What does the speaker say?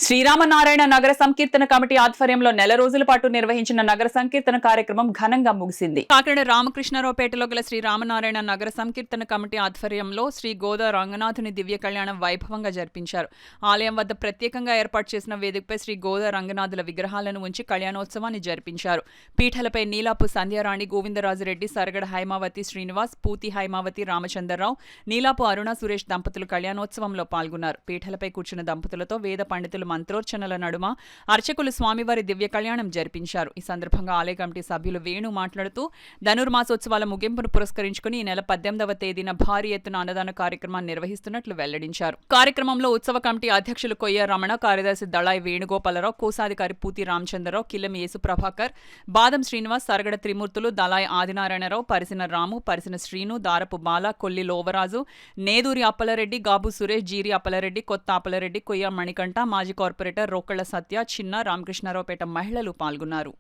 శ్రీరామనారాయణ నగర సంకీర్తన కమిటీ ఆధ్వర్యంలో నెల రోజుల పాటు నిర్వహించిన నగర సంకీర్తన కార్యక్రమం ఘనంగా ముగిసింది. కాకినాడ రామకృష్ణారావుపేటలో గల శ్రీరామనారాయణ నగర సంకీర్తన కమిటీ ఆధ్వర్యంలో శ్రీ గోదా రంగనాథుని దివ్య కళ్యాణం వైభవంగా జరిపించారు. ఆలయం వద్ద ప్రత్యేకంగా ఏర్పాటు చేసిన వేదికపై శ్రీ గోదా రంగనాథుల విగ్రహాలను ఉంచి కళ్యాణోత్సవాన్ని జరిపించారు. పీఠలపై నీలాపు సంధ్యారాణి, గోవిందరాజురెడ్డి, సరగడ హైమావతి శ్రీనివాస్, పూతి హైమావతి రామచంద్రరావు, నీలాపు అరుణ సురేష్ దంపతులు కళ్యాణోత్సవంలో పాల్గొన్నారు. పీఠలపై కూర్చున్న దంపతులతో వేద పండితులు మంత్రోర్చనల నడుమ అర్చకులు స్వామివారి దివ్య కళ్యాణం జరిపించారు. ఈ సందర్భంగా ఆలయ కమిటీ సభ్యులు వేణు మాట్లాడుతూ ధనుర్మాసోత్సవాల ముగింపును పురస్కరించుకుని ఈ నెల 18వ తేదీన భారీ ఎత్తున అన్నదాన కార్యక్రమాన్ని నిర్వహిస్తున్నట్లు వెల్లడించారు. కార్యక్రమంలో ఉత్సవ కమిటీ అధ్యక్షులు కొయ్య రమణ, కార్యదర్శి దళాయి వేణుగోపాలరావు, కోశాధికారి పూతి రామచంద్రరావు, కిల్లం యేసు ప్రభాకర్, బాదం శ్రీనివాస్, సరగడ త్రిమూర్తులు, దళాయి ఆదినారాయణరావు, పరిసిన రాము, పరిసిన శ్రీను, దారపు బాల, కొల్లి లోవరాజు, నేదూరి అప్పలరెడ్డి, గాబు సురేష్, జీరి అప్పలరెడ్డి, కొత్త అప్పలరెడ్డి, కొయ్య మణికంఠ, మాజీ కార్పొరేటర్ రోకళ్ల సత్య, చిన్న రామకృష్ణారావుపేట మహిళలు పాల్గొన్నారు.